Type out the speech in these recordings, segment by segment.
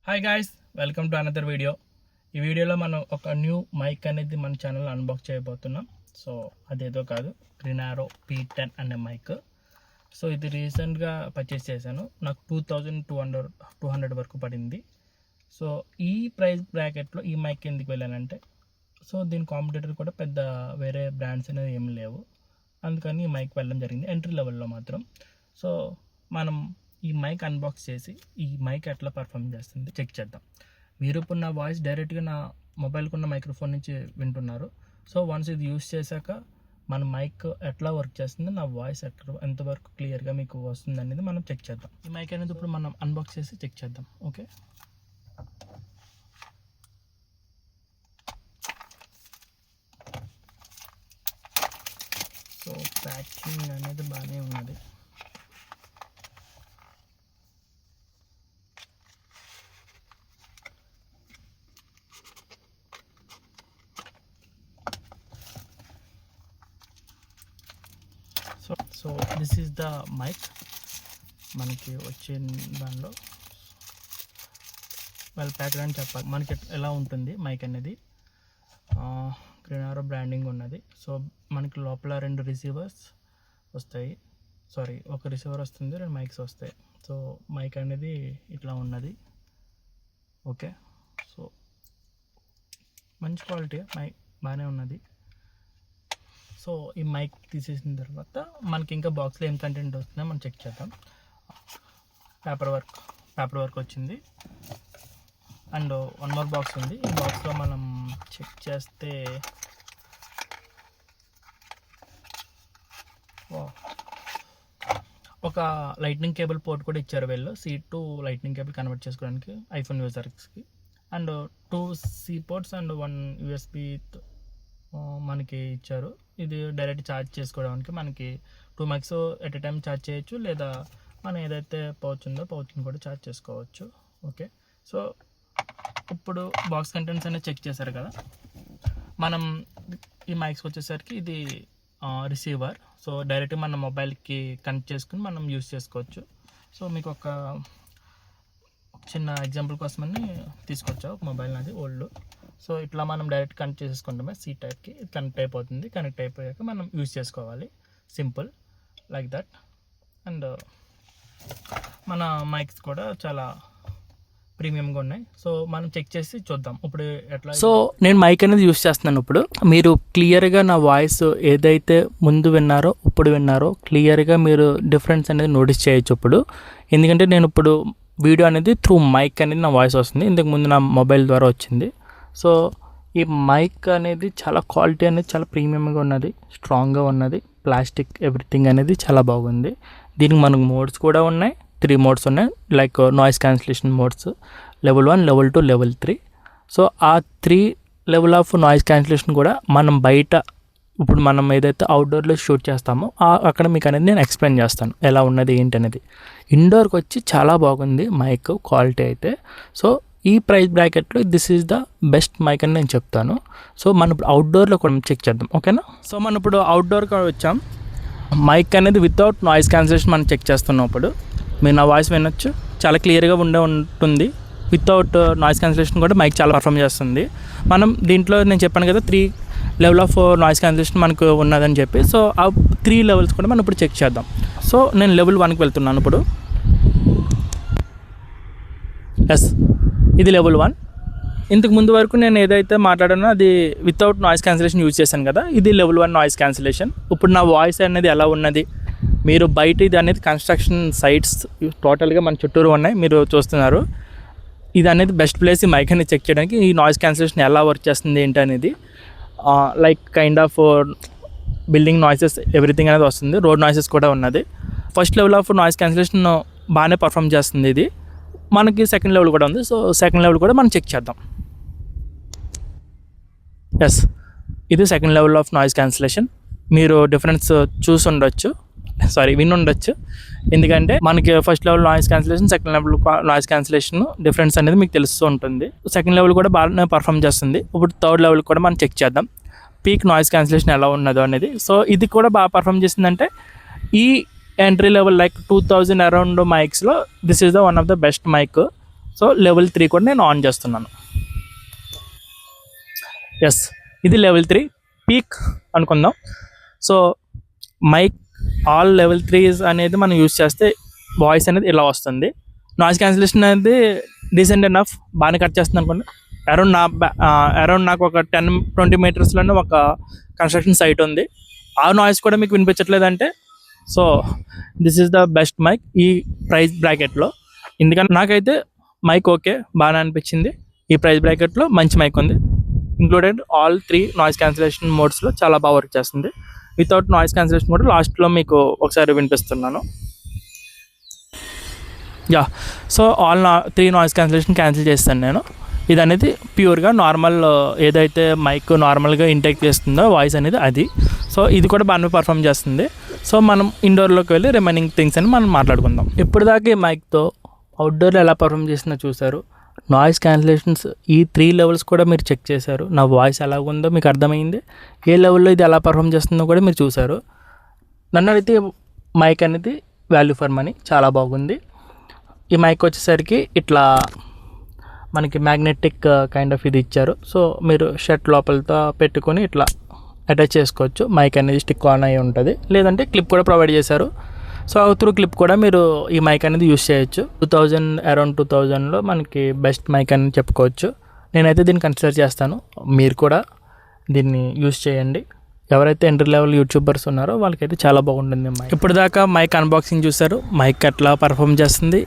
Hi guys, welcome to another video. ఈ వీడియోలో మనం ఒక న్యూ మైక్ అనేది మన ఛానల్ అన్బాక్స్ చేయబోతున్నాం. సో అదేదో కాదు, గ్రినారో P10 అనే మైక్. సో ఇది రీసెంట్గా పర్చేస్ చేశాను. నాకు 2200 వరకు పడింది. సో ఈ ప్రైస్ బ్రాకెట్లో ఈ మైక్ ఎందుకు వెళ్ళానంటే, సో దీని కాంపిటేటర్ కూడా పెద్ద వేరే బ్రాండ్స్ అనేది ఏం లేవు, అందుకని ఈ మైక్ వెళ్ళడం జరిగింది ఎంట్రీ లెవెల్లో మాత్రం. సో మనం ఈ మైక్ అన్బాక్స్ చేసి ఈ మైక్ ఎట్లా పర్ఫామ్ చేస్తుంది చెక్ చేద్దాం. మీరు ఇప్పుడు నా వాయిస్ డైరెక్ట్గా నా మొబైల్కి ఉన్న మైక్రోఫోన్ నుంచి వింటున్నారు. సో వన్స్ ఇది యూస్ చేశాక మన మైక్ ఎట్లా వర్క్ చేస్తుంది, నా వాయిస్ ఎంతవరకు క్లియర్గా మీకు వస్తుంది అనేది మనం చెక్ చేద్దాం. ఈ మైక్ అనేది ఇప్పుడు మనం అన్బాక్స్ చేసి చెక్ చేద్దాం. ఓకే, సో ప్యాకింగ్ అనేది బాగానే ఉన్నది. So this is the mic మనకి వచ్చే దానిలో వెల్ ప్యాక్డ్ అని చెప్పాలి. మనకి ఎలా ఉంటుంది మైక్ అనేది, గ్రినారో బ్రాండింగ్ ఉన్నది. సో మనకి లోపల 2 రిసీవర్స్ వస్తాయి, ఒక రిసీవర్ వస్తుంది, 2 మైక్స్ వస్తాయి. సో మైక్ అనేది ఇట్లా ఉన్నది. ఓకే, సో మంచి క్వాలిటీ మైక్ బాగానే ఉన్నది. సో ఈ మైక్ తీసేసిన తర్వాత మనకి ఇంకా బాక్స్లో ఏం కంటెంట్ వస్తుందో మనం చెక్ చేద్దాం. పేపర్ వర్క్ వచ్చింది అండ్ 1 మోర్ బాక్స్ ఉంది. ఈ బాక్స్లో మనం చెక్ చేస్తే ఒక లైట్నింగ్ కేబుల్ పోర్ట్ కూడా ఇచ్చారు వీళ్ళు, C to lightning cable convert చేసుకోవడానికి ఐఫోన్ యూజర్స్కి. And 2 C ports and 1 USB మనకి ఇచ్చారు. ఇది డైరెక్ట్ ఛార్జ్ చేసుకోవడానికి మనకి 2 mics at a time charge చేయొచ్చు, లేదా మనం ఏదైతే పౌచ్ ఉందో పౌచ్ని కూడా ఛార్జ్ చేసుకోవచ్చు. ఓకే, సో ఇప్పుడు బాక్స్ కంటెంట్స్ అనేది చెక్ చేశారు కదా. మనం ఈ మైక్స్ వచ్చేసరికి ఇది రిసీవర్. సో డైరెక్ట్గా మన మొబైల్కి కనెక్ట్ చేసుకుని మనం యూస్ చేసుకోవచ్చు. సో మీకు ఒక చిన్న ఎగ్జాంపుల్ కోసమని తీసుకొచ్చా ఒక మొబైల్ నాది ఓల్డ్. సో ఇట్లా మనం డైరెక్ట్ కనెక్ట్ చేసేసుకుంటామే, C టైప్కి కనెక్ట్ అయిపోతుంది. కనెక్ట్ అయిపోయాక మనం యూజ్ చేసుకోవాలి, సింపుల్ లైక్ దట్. అండ్ మన మైక్స్ కూడా చాలా ప్రీమియంగా ఉన్నాయి. సో మనం చెక్ చేసి చూద్దాం ఇప్పుడు ఎట్లా. సో నేను మైక్ అనేది యూస్ చేస్తున్నాను. ఇప్పుడు మీరు క్లియర్గా నా వాయిస్ ఏదైతే ముందు విన్నారో ఇప్పుడు విన్నారో క్లియర్గా మీరు డిఫరెన్స్ అనేది నోటీస్ చేయొచ్చు ఇప్పుడు. ఎందుకంటే నేను ఇప్పుడు వీడియో అనేది త్రూ మైక్ అనేది నా వాయిస్ వస్తుంది, ఇంతకు ముందు నా మొబైల్ ద్వారా వచ్చింది. సో ఈ మైక్ అనేది చాలా క్వాలిటీ అనేది చాలా ప్రీమియంగా ఉన్నది, స్ట్రాంగ్గా ఉన్నది. ప్లాస్టిక్ ఎవ్రీథింగ్ అనేది చాలా బాగుంది. దీనికి మనకు మోడ్స్ కూడా ఉన్నాయి, 3 మోడ్స్ ఉన్నాయి. Like noise cancellation modes level 1, level 2, level 3. So ఆ 3 లెవెల్ ఆఫ్ నాయిస్ క్యాన్సిలేషన్ కూడా మనం బయట ఇప్పుడు మనం ఏదైతే అవుట్డోర్లో షూట్ చేస్తామో అక్కడ మీకు అనేది నేను ఎక్స్ప్లెయిన్ చేస్తాను ఎలా ఉన్నది ఏంటి అనేది. ఇండోర్కి వచ్చి చాలా బాగుంది మైక్ క్వాలిటీ అయితే. సో ఈ ప్రైస్ బ్రాకెట్లో this is the best mic అని నేను చెప్తాను. సో మనం ఇప్పుడు అవుట్డోర్లో కూడా చెక్ చేద్దాం, ఓకేనా. సో మనం ఇప్పుడు అవుట్డోర్కి వచ్చాం. మైక్ అనేది వితౌట్ నాయిస్ క్యాన్సిలేషన్ మనం చెక్ చేస్తున్నాం. ఇప్పుడు మీరు నా వాయిస్ వినొచ్చు, చాలా క్లియర్గా ఉంటుంది. వితౌట్ నాయిస్ క్యాన్సిలేషన్ కూడా మైక్ చాలా పర్ఫామ్ చేస్తుంది. మనం దీంట్లో నేను చెప్పాను కదా 3 లెవెల్ ఆఫ్ నాయిస్ క్యాన్సిలేషన్ మనకు ఉన్నదని చెప్పి. సో ఆ 3 లెవెల్స్ కూడా మనం ఇప్పుడు చెక్ చేద్దాం. సో నేను లెవెల్ 1కి వెళ్తున్నాను ఇప్పుడు. ఎస్, ఇది లెవెల్ 1. ఇంతకు ముందు వరకు నేను ఏదైతే మాట్లాడానో అది వితౌట్ నాయిస్ క్యాన్సిలేషన్ యూజ్ చేశాను కదా, ఇది లెవెల్ 1 నాయిస్ క్యాన్సిలేషన్. ఇప్పుడు నా వాయిస్ అనేది ఎలా ఉన్నది మీరు బయట, ఇది అనేది కన్స్ట్రక్షన్ సైట్స్ టోటల్గా మన చుట్టూరు ఉన్నాయి, మీరు చూస్తున్నారు. ఇది అనేది బెస్ట్ ప్లేస్ ఈ మైక్ అనేది చెక్ చేయడానికి. ఈ నాయిస్ క్యాన్సిలేషన్ ఎలా వర్క్ చేస్తుంది ఏంటి అనేది, like kind of building noises everything అనేది వస్తుంది, రోడ్ నాయిసెస్ కూడా ఉన్నది. First level of noise cancellation బాగానే పర్ఫామ్ చేస్తుంది ఇది. మనకి సెకండ్ లెవెల్ కూడా ఉంది. సో సెకండ్ లెవెల్ కూడా మనం చెక్ చేద్దాం. ఎస్, ఇది second level of noise cancellation. మీరు డిఫరెన్స్ విని ఉండొచ్చు. ఎందుకంటే మనకి first level noise cancellation, second level noise cancellation difference అనేది మీకు తెలుస్తూ ఉంటుంది. సెకండ్ లెవెల్ కూడా బాగానే పర్ఫామ్ చేస్తుంది. ఇప్పుడు థర్డ్ లెవెల్ కూడా మనం చెక్ చేద్దాం పీక్ నాయిస్ క్యాన్సిలేషన్ ఎలా ఉన్నదో అనేది. సో ఇది కూడా బాగా పర్ఫామ్ చేసిందంటే ఈ ఎంట్రీ లెవెల్ లైక్ 2000 అరౌండ్ మైక్స్లో this is the one of the best mic. So level 3 కూడా నేను ఆన్ చేస్తున్నాను. ఎస్, ఇది లెవెల్ 3 పీక్ అనుకుందాం. సో మైక్ ఆల్ లెవెల్ 3 అనేది మనం యూజ్ చేస్తే వాయిస్ అనేది ఇలా వస్తుంది. నాయిస్ క్యాన్సిలేషన్ అనేది డీసెంట్ ఎనఫ్, బాగానే కట్ చేస్తుంది అనుకోండి. అరౌండ్ నాకు ఒక 10-20 మీటర్స్లోనే ఒక కన్స్ట్రక్షన్ సైట్ ఉంది. ఆ నాయిస్ కూడా మీకు వినిపించట్లేదంటే so this is the best mic ఈ ప్రైస్ బ్రాకెట్లో. ఎందుకంటే నాకైతే మైక్ ఓకే, బాగానే అనిపించింది. ఈ ప్రైస్ బ్రాకెట్లో మంచి మైక్ ఉంది. ఇంక్లూడెడ్ ఆల్ 3 నాయిస్ క్యాన్సిలేషన్ మోడ్స్లో చాలా బాగా వర్క్ చేస్తుంది. వితౌట్ నాయిస్ క్యాన్సిలేషన్ కూడా లాస్ట్లో మీకు ఒకసారి వినిపిస్తున్నాను. Yeah, so all 3 noise cancel చేస్తాను నేను. ఇది అనేది ప్యూర్గా నార్మల్ ఏదైతే మైక్ నార్మల్గా ఇంటేక్ చేస్తుందో వాయిస్ అనేది అది. సో ఇది కూడా బాగానే పర్ఫామ్ చేస్తుంది. సో మనం ఇండోర్లోకి వెళ్ళి రిమైనింగ్ థింగ్స్ అని మనం మాట్లాడుకుందాం. ఇప్పటిదాకా ఈ మైక్తో అవుట్డోర్లో ఎలా పర్ఫామ్ చేసిందో చూసారు. నాయిస్ క్యాన్సిలేషన్స్ ఈ 3 లెవెల్స్ కూడా మీరు చెక్ చేశారు. నా వాయిస్ ఎలా ఉందో మీకు అర్థమైంది. ఏ లెవెల్లో ఇది ఎలా పర్ఫామ్ చేస్తుందో కూడా మీరు చూసారు. నన్ను అయితే మైక్ అనేది వాల్యూ ఫర్ మనీ, చాలా బాగుంది. ఈ మైక్ వచ్చేసరికి ఇట్లా మనకి మ్యాగ్నెటిక్ కైండ్ ఆఫ్ ఇది ఇచ్చారు. సో మీరు షర్ట్ లోపలతో పెట్టుకొని ఇట్లా అటాచ్ చేసుకోవచ్చు. మైక్ అనేది స్టిక్ ఆన్ అయి ఉంటుంది. లేదంటే క్లిప్ కూడా ప్రొవైడ్ చేశారు. సో త్రూ క్లిప్ కూడా మీరు ఈ మైక్ అనేది యూస్ చేయొచ్చు. అరౌండ్ 2000లో మనకి బెస్ట్ మైక్ అని చెప్పుకోవచ్చు. నేనైతే దీన్ని కన్సిడర్ చేస్తాను. మీరు కూడా దీన్ని యూస్ చేయండి. ఎవరైతే ఎంట్రీ లెవెల్ యూట్యూబర్స్ ఉన్నారో వాళ్ళకైతే చాలా బాగుంటుంది మైక్. ఇప్పటిదాకా మైక్ అన్బాక్సింగ్ చూసారు. మైక్ ఎట్లా పర్ఫామ్ చేస్తుంది,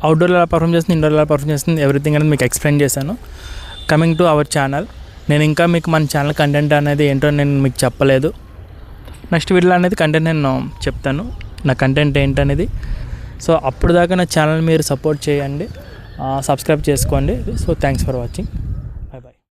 అవుట్డోర్లో ఎలా పర్ఫామ్ చేస్తుంది, ఇండోర్లో ఎలా పర్ఫామ్ చేస్తుంది, ఎవ్రీథింగ్ అనేది మీకు ఎక్స్ప్లెయిన్ చేశాను. కమింగ్ టు అవర్ ఛానల్, నేను ఇంకా మీకు మన ఛానల్ కంటెంట్ అనేది ఏంటో నేను మీకు చెప్పలేదు. నెక్స్ట్ వీడియోలో అనేది కంటెంట్ నేను చెప్తాను, నా కంటెంట్ ఏంటనేది. సో అప్పుడు దాకా నా ఛానల్ మీరు సపోర్ట్ చేయండి, సబ్స్క్రైబ్ చేసుకోండి. So thanks for watching.